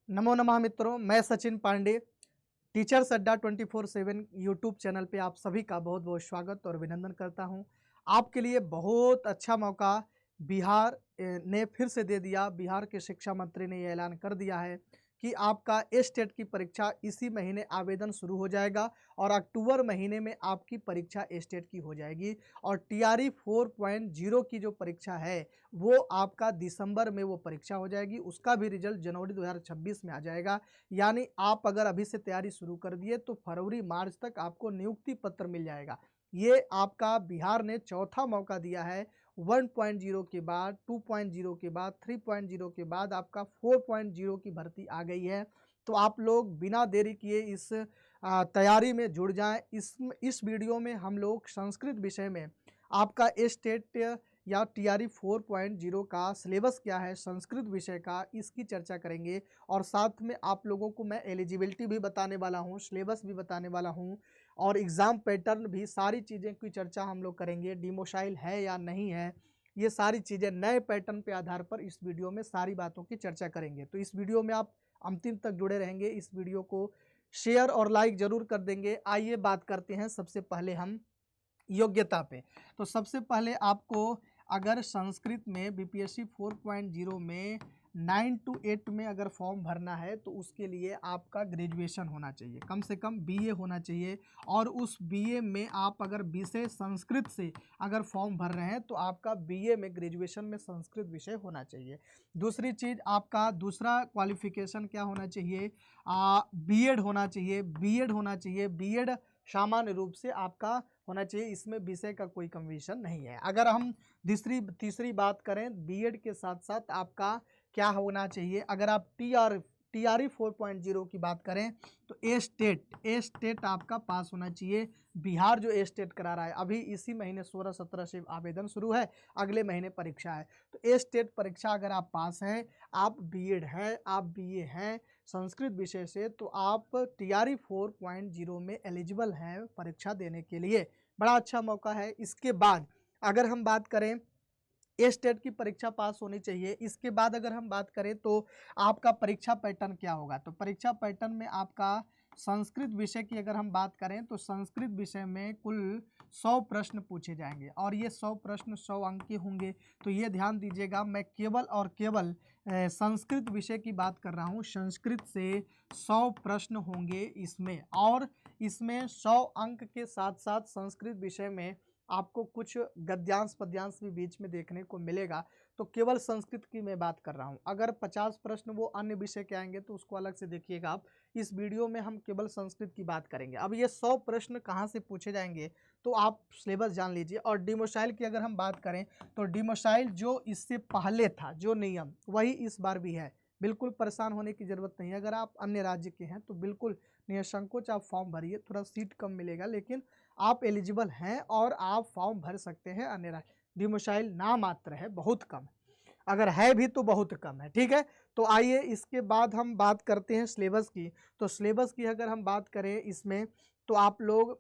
नमो नमः मित्रों, मैं सचिन पांडे टीचर्स अड्डा 24/7 यूट्यूब चैनल पे आप सभी का बहुत बहुत स्वागत और अभिनंदन करता हूं। आपके लिए बहुत अच्छा मौका बिहार ने फिर से दे दिया। बिहार के शिक्षा मंत्री ने यह ऐलान कर दिया है कि आपका स्टेट की परीक्षा इसी महीने आवेदन शुरू हो जाएगा और अक्टूबर महीने में आपकी परीक्षा स्टेट की हो जाएगी। और टीआरई 4.0 की जो परीक्षा है वो आपका दिसंबर में वो परीक्षा हो जाएगी। उसका भी रिजल्ट जनवरी 2026 में आ जाएगा। यानी आप अगर अभी से तैयारी शुरू कर दिए तो फरवरी मार्च तक आपको नियुक्ति पत्र मिल जाएगा। ये आपका बिहार ने चौथा मौका दिया है। 1.0 के बाद 2.0 के बाद 3.0 के बाद आपका 4.0 की भर्ती आ गई है। तो आप लोग बिना देरी किए इस तैयारी में जुड़ जाएं। इस वीडियो में हम लोग संस्कृत विषय में आपका स्टेट या टीआरई 4.0 का सिलेबस क्या है संस्कृत विषय का, इसकी चर्चा करेंगे। और साथ में आप लोगों को मैं एलिजिबिलिटी भी बताने वाला हूँ, सिलेबस भी बताने वाला हूँ और एग्ज़ाम पैटर्न भी, सारी चीज़ें की चर्चा हम लोग करेंगे। डिमोशाइल है या नहीं है, ये सारी चीज़ें नए पैटर्न के आधार पर इस वीडियो में सारी बातों की चर्चा करेंगे। तो इस वीडियो में आप अंतिम तक जुड़े रहेंगे। इस वीडियो को शेयर और लाइक ज़रूर कर देंगे। आइए बात करते हैं सबसे पहले हम योग्यता पे। तो सबसे पहले आपको अगर संस्कृत में बीपीएससी 4.0 में 9 to 8 में अगर फॉर्म भरना है तो उसके लिए आपका ग्रेजुएशन होना चाहिए, कम से कम बीए होना चाहिए। और उस बीए में आप अगर विषय संस्कृत से अगर फॉर्म भर रहे हैं तो आपका बीए में ग्रेजुएशन में संस्कृत विषय होना चाहिए। दूसरी चीज़, आपका दूसरा क्वालिफिकेशन क्या होना चाहिए? बीएड होना चाहिए। बीएड होना चाहिए। बीएड सामान्य रूप से आपका होना चाहिए, इसमें विषय का कोई कन्विशन नहीं है। अगर हम तीसरी बात करें, बीएड के साथ साथ आपका क्या होना चाहिए? अगर आप टीआरई 4.0 की बात करें तो ए स्टेट आपका पास होना चाहिए। बिहार जो ए स्टेट करा रहा है, अभी इसी महीने 16-17 से आवेदन शुरू है, अगले महीने परीक्षा है। तो ए स्टेट परीक्षा अगर आप पास हैं, आप बीएड हैं, आप बीए हैं संस्कृत विषय से, तो आप टीआरई 4.0 में एलिजिबल हैं परीक्षा देने के लिए। बड़ा अच्छा मौका है। इसके बाद अगर हम बात करें, ए स्टेट की परीक्षा पास होनी चाहिए। इसके बाद अगर हम बात करें तो आपका परीक्षा पैटर्न क्या होगा? तो परीक्षा पैटर्न में आपका संस्कृत विषय की अगर हम बात करें तो संस्कृत विषय में कुल 100 प्रश्न पूछे जाएंगे और ये 100 प्रश्न 100 अंक के होंगे। तो ये ध्यान दीजिएगा, मैं केवल और केवल संस्कृत विषय की बात कर रहा हूँ। संस्कृत से 100 प्रश्न होंगे इसमें, और इसमें 100 अंक के साथ साथ संस्कृत विषय में आपको कुछ गद्यांश पद्यांश भी बीच में देखने को मिलेगा। तो केवल संस्कृत की मैं बात कर रहा हूं। अगर 50 प्रश्न वो अन्य विषय के आएंगे तो उसको अलग से देखिएगा आप। इस वीडियो में हम केवल संस्कृत की बात करेंगे। अब ये 100 प्रश्न कहाँ से पूछे जाएंगे तो आप सिलेबस जान लीजिए। और डिमोशाइल की अगर हम बात करें तो डिमोशाइल जो इससे पहले था, जो नियम, वही इस बार भी है। बिल्कुल परेशान होने की ज़रूरत नहीं है। अगर आप अन्य राज्य के हैं तो बिल्कुल निसंकोच आप फॉर्म भरिए। थोड़ा सीट कम मिलेगा लेकिन आप एलिजिबल हैं और आप फॉर्म भर सकते हैं। अन्य राज्य डिमोशाइल नाम मात्र है, बहुत कम है, अगर है भी तो बहुत कम है। ठीक है, तो आइए इसके बाद हम बात करते हैं सिलेबस की। तो सिलेबस की अगर हम बात करें इसमें तो आप लोग,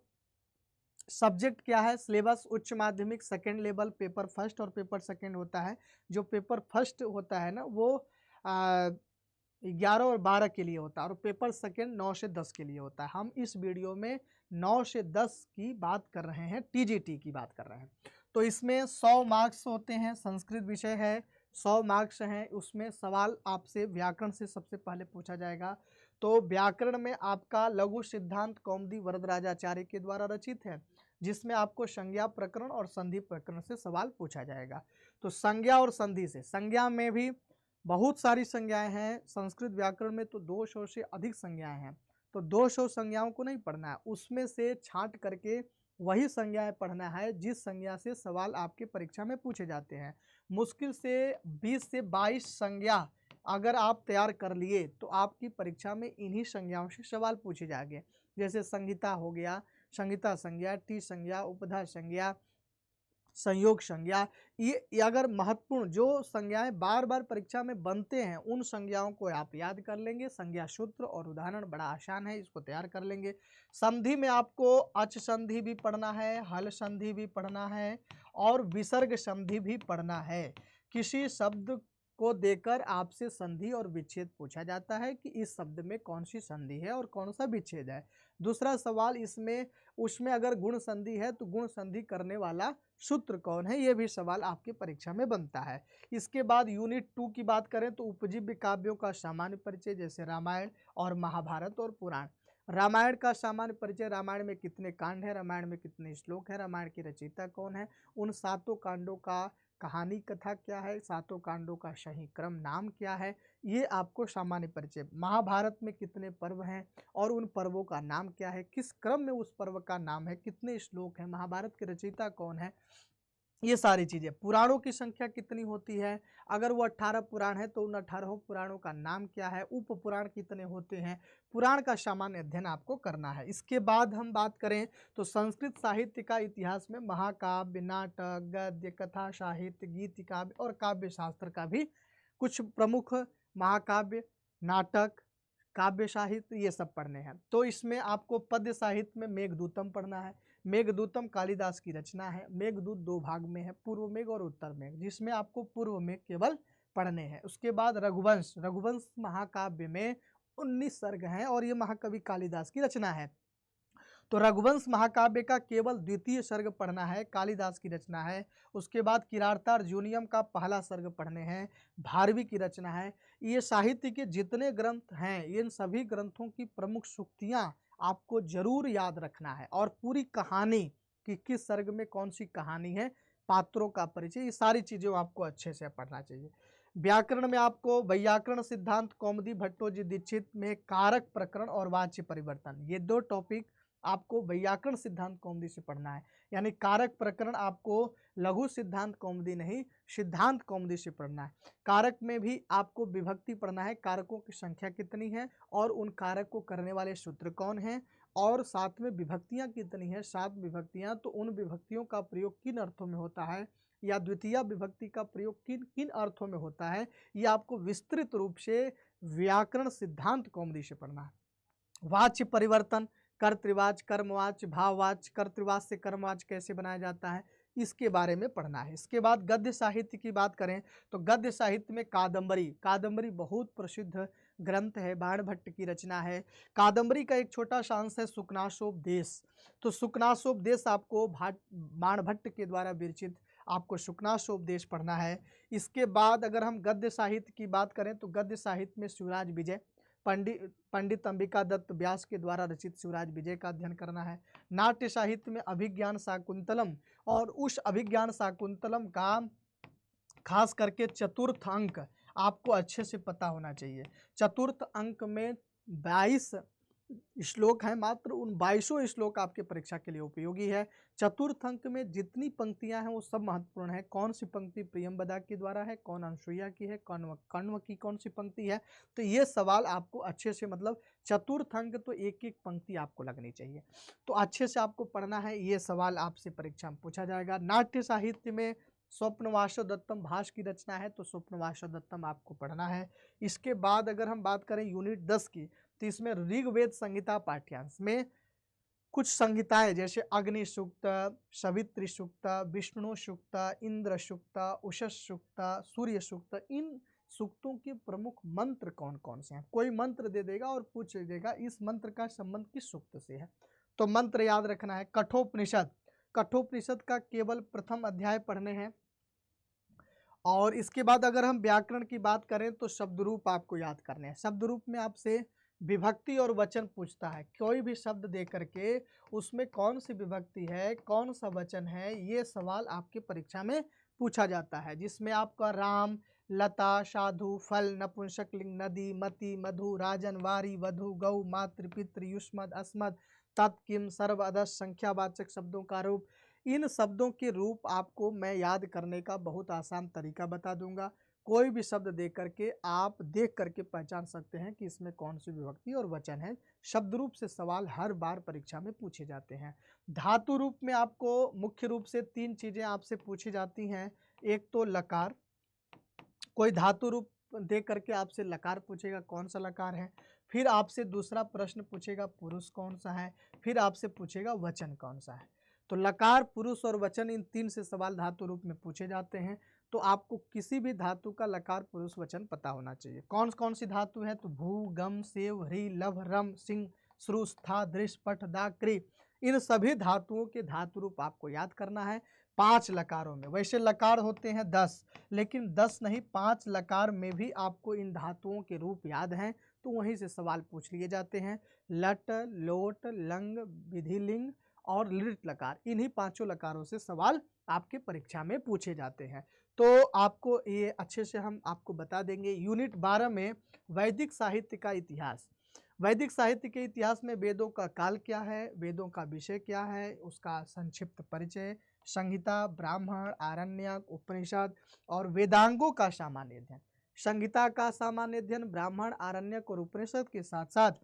सब्जेक्ट क्या है? सिलेबस उच्च माध्यमिक सेकेंड लेवल, पेपर फर्स्ट और पेपर सेकेंड होता है। जो पेपर फर्स्ट होता है ना वो 11 और 12 के लिए होता है और पेपर सेकेंड 9 से 10 के लिए होता है। हम इस वीडियो में 9 से 10 की बात कर रहे हैं, टीजीटी की बात कर रहे हैं। तो इसमें 100 मार्क्स होते हैं। संस्कृत विषय है, 100 मार्क्स हैं। उसमें सवाल आपसे व्याकरण से सबसे पहले पूछा जाएगा। तो व्याकरण में आपका लघु सिद्धांत कौमुदी वरदराजाचार्य के द्वारा रचित है, जिसमें आपको संज्ञा प्रकरण और संधि प्रकरण से सवाल पूछा जाएगा। तो संज्ञा और संधि से, संज्ञा में भी बहुत सारी संज्ञाएं हैं। संस्कृत व्याकरण में तो 200 से अधिक संज्ञाएं हैं। तो 200 संज्ञाओं को नहीं पढ़ना है, उसमें से छांट करके वही संज्ञाएं पढ़ना है जिस संज्ञा से सवाल आपके परीक्षा में पूछे जाते हैं। मुश्किल से 20 से 22 संज्ञा अगर आप तैयार कर लिए तो आपकी परीक्षा में इन्हीं संज्ञाओं से सवाल पूछे जाएंगे। जैसे संहिता हो गया, संहिता संज्ञा, टी संज्ञा, उपधा संज्ञा, संयोग संज्ञा। ये अगर महत्वपूर्ण जो संज्ञाएं बार बार परीक्षा में बनते हैं उन संज्ञाओं को आप याद कर लेंगे। संज्ञा सूत्र और उदाहरण बड़ा आसान है, इसको तैयार कर लेंगे। संधि में आपको अच संधि भी पढ़ना है, हल संधि भी पढ़ना है और विसर्ग संधि भी पढ़ना है। किसी शब्द को देकर आपसे संधि और विच्छेद पूछा जाता है कि इस शब्द में कौन सी संधि है और कौन सा विच्छेद है। दूसरा सवाल इसमें उसमें अगर गुण संधि है तो गुण संधि करने वाला सूत्र कौन है, ये भी सवाल आपके परीक्षा में बनता है। इसके बाद यूनिट 2 की बात करें तो उपजीव्य काव्यों का सामान्य परिचय, जैसे रामायण और महाभारत और पुराण। रामायण का सामान्य परिचय, रामायण में कितने कांड है, रामायण में कितने श्लोक है, रामायण की रचयिता कौन है, उन सातों कांडों का कहानी कथा क्या है, सातों कांडों का सही क्रम नाम क्या है, ये आपको सामान्य परिचय। महाभारत में कितने पर्व हैं और उन पर्वों का नाम क्या है, किस क्रम में उस पर्व का नाम है, कितने श्लोक हैं, महाभारत के रचयिता कौन है, ये सारी चीजें। पुराणों की संख्या कितनी होती है, अगर वो 18 पुराण है तो उन 18 पुराणों का नाम क्या है, उप पुराण कितने होते हैं, पुराण का सामान्य अध्ययन आपको करना है। इसके बाद हम बात करें तो संस्कृत साहित्य का इतिहास में महाकाव्य, नाटक, गद्य, कथा साहित्य, गीत काव्य और काव्य शास्त्र का भी कुछ प्रमुख महाकाव्य, नाटक, काव्य साहित्य ये सब पढ़ने हैं। तो इसमें आपको पद्य साहित्य में मेघदूतम पढ़ना है। मेघदूतम कालिदास की रचना है। मेघदूत 2 भाग में है, पूर्व मेघ और उत्तर मेघ, जिसमें आपको पूर्व मेघ केवल पढ़ने हैं। उसके बाद रघुवंश, रघुवंश महाकाव्य में 19 सर्ग हैं और ये महाकवि कालिदास की रचना है। तो रघुवंश महाकाव्य का केवल द्वितीय सर्ग पढ़ना है, कालिदास की रचना है। उसके बाद किरातार्जुनीयम का पहला सर्ग पढ़ने हैं, भारवी की रचना है। ये साहित्य के जितने ग्रंथ हैं, इन सभी ग्रंथों की प्रमुख सूक्तियाँ आपको जरूर याद रखना है और पूरी कहानी कि किस सर्ग में कौन सी कहानी है, पात्रों का परिचय, ये सारी चीज़ें आपको अच्छे से पढ़ना चाहिए। व्याकरण में आपको वैयाकरण सिद्धांत कौमुदी भट्टोजी दीक्षित में कारक प्रकरण और वाच्य परिवर्तन, ये 2 टॉपिक आपको वैयाकरण सिद्धांत कौमुदी से पढ़ना है। यानी कारक प्रकरण आपको लघु सिद्धांत कौमुदी नहीं, सिद्धांत कौमुदी से पढ़ना है। कारक में भी आपको विभक्ति पढ़ना है, कारकों की संख्या कितनी है और उन कारक को करने वाले सूत्र कौन हैं, और साथ में विभक्तियां कितनी हैं, 7 विभक्तियां, तो उन विभक्तियों का प्रयोग किन अर्थों में होता है या द्वितीय विभक्ति का प्रयोग किन किन अर्थों में होता है, ये आपको विस्तृत रूप से व्याकरण सिद्धांत कौमुदी से पढ़ना है। वाच्य परिवर्तन, कर्तृवाच्य, कर्मवाच्य, भाववाच्य, कर्तृवाच्य से कर्मवाच्य कैसे बनाया जाता है, इसके बारे में पढ़ना है। इसके बाद गद्य साहित्य की बात करें तो गद्य साहित्य में कादंबरी, कादंबरी बहुत प्रसिद्ध ग्रंथ है, बाणभट्ट की रचना है। कादंबरी का एक छोटा सा अंश है शुकनासोपदेश। तो शुकनासोपदेश आपको बाणभट्ट के द्वारा विरचित आपको शुकनासोपदेश पढ़ना है। इसके बाद अगर हम गद्य साहित्य की बात करें तो गद्य साहित्य में शिवराज विजय, पंडित अंबिका दत्त व्यास के द्वारा रचित शिवराज विजय का अध्ययन करना है। नाट्य साहित्य में अभिज्ञान शाकुंतलम, और उस अभिज्ञान शाकुंतलम का खास करके चतुर्थ अंक आपको अच्छे से पता होना चाहिए। चतुर्थ अंक में 22 श्लोक हैं, मात्र उन 22 श्लोक आपके परीक्षा के लिए उपयोगी है। चतुर्थ अंक में जितनी पंक्तियां हैं वो सब महत्वपूर्ण है। कौन सी पंक्ति प्रियंवदा के द्वारा है, कौन अनुसुईया की है, कण्व की कौन सी पंक्ति है, तो ये सवाल आपको अच्छे से, मतलब चतुर्थ अंक तो एक एक पंक्ति आपको लगनी चाहिए, तो अच्छे से आपको पढ़ना है। ये सवाल आपसे परीक्षा में पूछा जाएगा। नाट्य साहित्य में स्वप्नवासव दत्तम भास की रचना है, तो स्वप्नवासव दत्तम आपको पढ़ना है। इसके बाद अगर हम बात करें यूनिट 10 की, तो इसमें ऋग्वेद संहिता पाठ्यांश में कुछ संहिताएं जैसे अग्नि सूक्त, सवित्री सूक्त, विष्णु सूक्त, इंद्र सूक्त, उषस सूक्त, सूर्य सूक्त, इन सूक्तों के प्रमुख मंत्र कौन कौन से हैं। कोई मंत्र दे देगा और पूछ देगा इस मंत्र का संबंध किस सूक्त से है, तो मंत्र याद रखना है। कठोपनिषद, कठोपनिषद का केवल प्रथम अध्याय पढ़ने हैं। और इसके बाद अगर हम व्याकरण की बात करें तो शब्दरूप आपको याद करने हैं। शब्दरूप में आपसे विभक्ति और वचन पूछता है, कोई भी शब्द दे करके उसमें कौन सी विभक्ति है, कौन सा वचन है, ये सवाल आपके परीक्षा में पूछा जाता है। जिसमें आपका राम, लता, साधु, फल, नपुंसकलिंग, नदी, मति, मधु, राजन, वारी, वधु, गौ, मातृ, पितृ, युष्मद, अस्मद, तत्, किम, सर्व, अदस संख्यावाचक शब्दों का रूप, इन शब्दों के रूप आपको मैं याद करने का बहुत आसान तरीका बता दूंगा। कोई भी शब्द देख करके आप देख करके पहचान सकते हैं कि इसमें कौन सी विभक्ति और वचन है। शब्द रूप से सवाल हर बार परीक्षा में पूछे जाते हैं। धातु रूप में आपको मुख्य रूप से 3 चीज़ें आपसे पूछी जाती हैं। एक तो लकार, कोई धातु रूप दे करके आपसे लकार पूछेगा, कौन सा लकार है। फिर आपसे दूसरा प्रश्न पूछेगा पुरुष कौन सा है, फिर आपसे पूछेगा वचन कौन सा है। तो लकार, पुरुष और वचन, इन 3 से सवाल धातु रूप में पूछे जाते हैं। तो आपको किसी भी धातु का लकार पुरुष वचन पता होना चाहिए। कौन कौन सी धातु है? तो भू, गम, सेव, ह्री, लभ, रम, सिंह, श्रु, स्था, दृश, पठ, दा, क्री, इन सभी धातुओं के धातु रूप आपको याद करना है 5 लकारों में। वैसे लकार होते हैं 10, लेकिन 10 नहीं 5 लकार में भी आपको इन धातुओं के रूप याद हैं, तो वहीं से सवाल पूछ लिए जाते हैं। लट, लोट, लंग, विधिलिंग और लिट लकार, इन्हीं 5 लकारों से सवाल आपके परीक्षा में पूछे जाते हैं। तो आपको ये अच्छे से हम आपको बता देंगे। यूनिट 12 में वैदिक साहित्य का इतिहास। वैदिक साहित्य के इतिहास में वेदों का काल क्या है, वेदों का विषय क्या है, उसका संक्षिप्त परिचय, संहिता, ब्राह्मण, आरण्यक, उपनिषद और वेदांगों का सामान्य अध्ययन। संहिता का सामान्य अध्ययन, ब्राह्मण, आरण्यक और उपनिषद के साथ साथ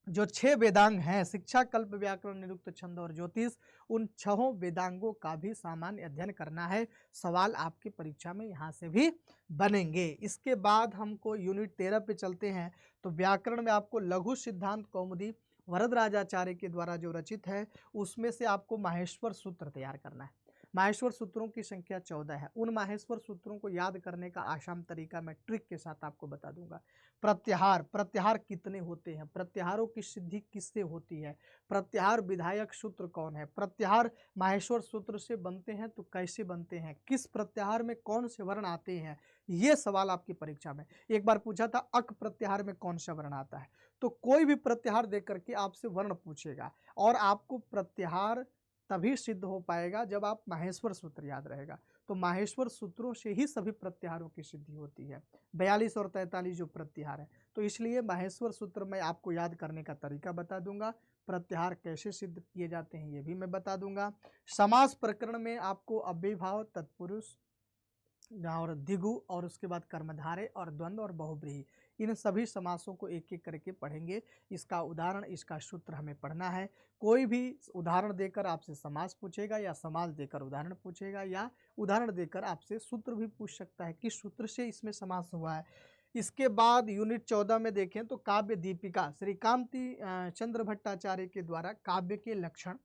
जो 6 वेदांग हैं, शिक्षा, कल्प, व्याकरण, निरुक्त, छंद और ज्योतिष, उन 6 वेदांगों का भी सामान्य अध्ययन करना है। सवाल आपकी परीक्षा में यहाँ से भी बनेंगे। इसके बाद हमको यूनिट 13 पे चलते हैं। तो व्याकरण में आपको लघु सिद्धांत कौमुदी वरदराजाचार्य के द्वारा जो रचित है, उसमें से आपको माहेश्वर सूत्र तैयार करना है। माहेश्वर सूत्रों की संख्या 14 है। उन माहेश्वर सूत्रों को याद करने का आसान तरीका मैं ट्रिक के साथ आपको बता दूंगा। प्रत्याहार, प्रत्याहार कितने होते हैं, प्रत्याहारों की सिद्धि किससे होती है, प्रत्याहार विधायक सूत्र कौन है, प्रत्याहार माहेश्वर सूत्र से बनते हैं तो कैसे बनते हैं, किस प्रत्याहार में कौन से वर्ण आते हैं, ये सवाल आपकी परीक्षा में एक बार पूछा था। अक प्रत्याहार में कौन सा वर्ण आता है, तो कोई भी प्रत्याहार देख करके आपसे वर्ण पूछेगा, और आपको प्रत्याहार तभी सिद्ध हो पाएगा जब आप माहेश्वर सूत्र याद रहेगा। तो माहेश्वर सूत्रों से ही सभी प्रत्याहारों की सिद्धि होती है। 42 और 43 जो प्रत्याहार है, तो इसलिए माहेश्वर सूत्र मैं आपको याद करने का तरीका बता दूंगा। प्रत्याहार कैसे सिद्ध किए जाते हैं ये भी मैं बता दूंगा। समास प्रकरण में आपको अव्ययीभाव, तत्पुरुष और द्विगु और उसके बाद कर्मधारय और द्वंद्व और बहुब्रीहि, इन सभी समासों को एक एक करके पढ़ेंगे। इसका उदाहरण, इसका सूत्र हमें पढ़ना है। कोई भी उदाहरण देकर आपसे समास पूछेगा, या समास देकर उदाहरण पूछेगा, या उदाहरण देकर आपसे सूत्र भी पूछ सकता है, किस सूत्र से इसमें समास हुआ है। इसके बाद यूनिट 14 में देखें तो काव्य दीपिका, श्री कांति चंद्र भट्टाचार्य के द्वारा काव्य के लक्षण,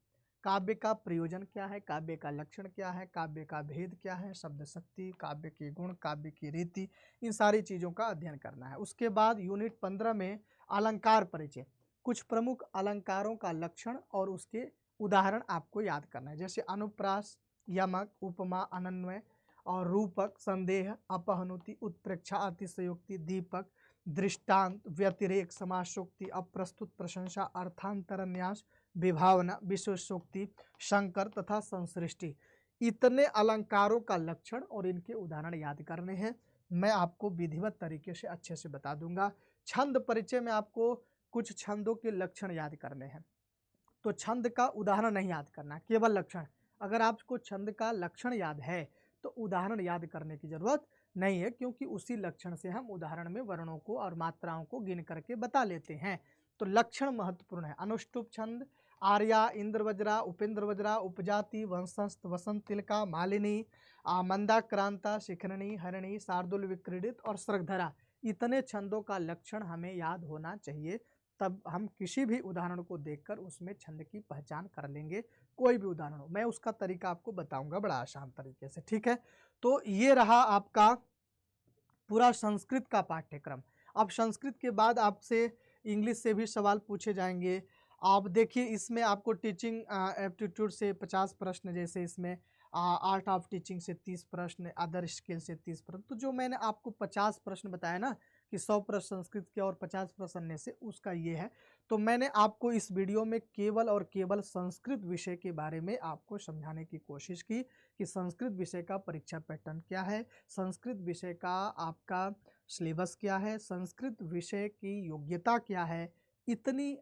काव्य का प्रयोजन क्या है, काव्य का लक्षण क्या है, काव्य का भेद क्या है, शब्द शक्ति, काव्य के गुण, काव्य की रीति, इन सारी चीज़ों का अध्ययन करना है। उसके बाद यूनिट 15 में अलंकार परिचय, कुछ प्रमुख अलंकारों का लक्षण और उसके उदाहरण आपको याद करना है, जैसे अनुप्रास, यमक, उपमा, अनन्वय और रूपक, संदेह, अपहनुति, उत्प्रेक्षा, अतिशयोक्ति, दीपक, दृष्टांत, व्यतिरेक, समासोक्ति, अप्रस्तुत प्रशंसा, अर्थांतरन्यास, विभावना, विशेषोक्ति, शंकर तथा संसृष्टि, इतने अलंकारों का लक्षण और इनके उदाहरण याद करने हैं। मैं आपको विधिवत तरीके से अच्छे से बता दूंगा। छंद परिचय में आपको कुछ छंदों के लक्षण याद करने हैं। तो छंद का उदाहरण नहीं याद करना, केवल लक्षण। अगर आपको छंद का लक्षण याद है तो उदाहरण याद करने की जरूरत नहीं है, क्योंकि उसी लक्षण से हम उदाहरण में वर्णों को और मात्राओं को गिन करके बता लेते हैं। तो लक्षण महत्वपूर्ण है। अनुष्टुप छंद, आर्या, इंद्रवज्रा, उपेंद्रवज्रा, उपजाति, वंशस्थ, वसंत तिलका, मालिनी, मंदाक्रांता, शिखरणी, हरिणी, शार्दुल विक्रीडित और श्रगधरा, इतने छंदों का लक्षण हमें याद होना चाहिए। तब हम किसी भी उदाहरण को देखकर उसमें छंद की पहचान कर लेंगे। कोई भी उदाहरण हो, मैं उसका तरीका आपको बताऊंगा बड़ा आसान तरीके से, ठीक है। तो ये रहा आपका पूरा संस्कृत का पाठ्यक्रम। अब संस्कृत के बाद आपसे इंग्लिश से भी सवाल पूछे जाएंगे। आप देखिए, इसमें आपको टीचिंग एप्टीट्यूड से 50 प्रश्न, जैसे इसमें आर्ट ऑफ टीचिंग से 30 प्रश्न, अदर स्किल से 30 प्रश्न। तो जो मैंने आपको 50 प्रश्न बताया ना कि 100 प्रश्न संस्कृत के और 50 प्रश्न अन्य से, उसका ये है। तो मैंने आपको इस वीडियो में केवल और केवल संस्कृत विषय के बारे में आपको समझाने की कोशिश की कि संस्कृत विषय का परीक्षा पैटर्न क्या है, संस्कृत विषय का आपका सिलेबस क्या है, संस्कृत विषय की योग्यता क्या है। इतनी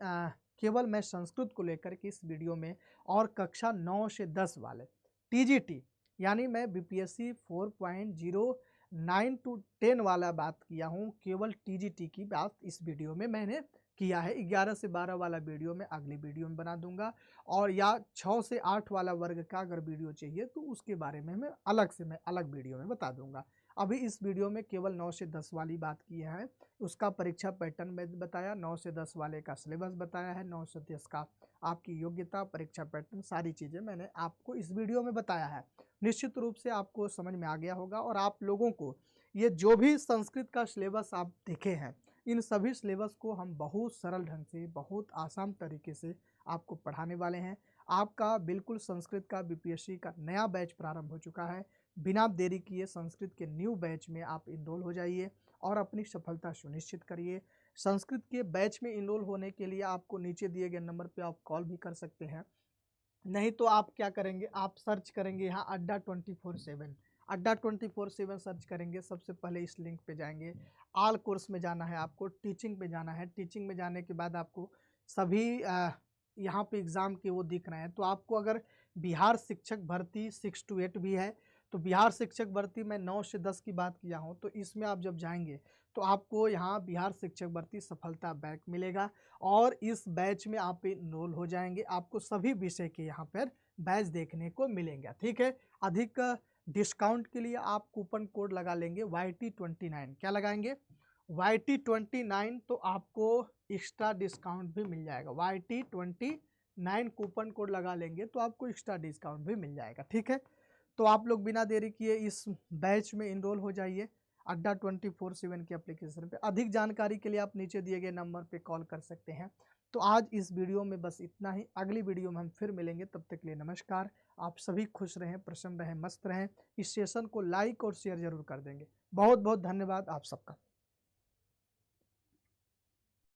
केवल मैं संस्कृत को लेकर के इस वीडियो में, और कक्षा 9 से 10 वाले टीजीटी, यानी मैं बीपीएससी 4.09 to 10 वाला बात किया हूँ, केवल टीजीटी की बात इस वीडियो में मैंने किया है। 11 से 12 वाला वीडियो मैं अगली वीडियो में बना दूंगा, और या 6 से 8 वाला वर्ग का अगर वीडियो चाहिए तो उसके बारे में मैं अलग वीडियो में बता दूंगा। अभी इस वीडियो में केवल 9 से 10 वाली बात की है, उसका परीक्षा पैटर्न में बताया, 9 से 10 वाले का सिलेबस बताया है, 9 से 10 का आपकी योग्यता, परीक्षा पैटर्न, सारी चीज़ें मैंने आपको इस वीडियो में बताया है। निश्चित रूप से आपको समझ में आ गया होगा और आप लोगों को ये जो भी संस्कृत का सिलेबस आप देखे हैं, इन सभी सिलेबस को हम बहुत सरल ढंग से, बहुत आसान तरीके से आपको पढ़ाने वाले हैं। आपका बिल्कुल संस्कृत का बीपीएससी का नया बैच प्रारंभ हो चुका है। बिना देरी किए संस्कृत के न्यू बैच में आप इनरोल हो जाइए और अपनी सफलता सुनिश्चित करिए। संस्कृत के बैच में इनरोल होने के लिए आपको नीचे दिए गए नंबर पे आप कॉल भी कर सकते हैं, नहीं तो आप क्या करेंगे, आप सर्च करेंगे यहाँ अड्डा 24/7, अड्डा 24/7 सर्च करेंगे। सबसे पहले इस लिंक पे जाएंगे, ऑल कोर्स में जाना है आपको, टीचिंग पे जाना है। टीचिंग में जाने के बाद आपको सभी यहाँ पे एग्ज़ाम के वो दिख रहे हैं। तो आपको अगर बिहार शिक्षक भर्ती 6 to 8 भी है, तो बिहार शिक्षक भर्ती मैं 9 से 10 की बात किया हूँ, तो इसमें आप जब जाएंगे तो आपको यहाँ बिहार शिक्षक भर्ती सफलता बैच मिलेगा और इस बैच में आप इनरोल हो जाएंगे। आपको सभी विषय के यहाँ पर बैच देखने को मिलेंगे, ठीक है। अधिक डिस्काउंट के लिए आप कूपन कोड लगा लेंगे YT29। क्या लगाएंगे? YT29, तो आपको एक्स्ट्रा डिस्काउंट भी मिल जाएगा। YT29 कूपन कोड लगा लेंगे तो आपको एक्स्ट्रा डिस्काउंट भी मिल जाएगा, ठीक है। तो आप लोग बिना देरी किए इस बैच में इनरोल हो जाइए अड्डा 24/7 के एप्लीकेशन पे। अधिक जानकारी के लिए आप नीचे दिए गए नंबर पे कॉल कर सकते हैं। तो आज इस वीडियो में बस इतना ही। अगली वीडियो में हम फिर मिलेंगे, तब तक के लिए नमस्कार। आप सभी खुश रहें, प्रसन्न रहें, मस्त रहें। इस सेशन को लाइक और शेयर जरूर कर देंगे। बहुत बहुत धन्यवाद आप सबका।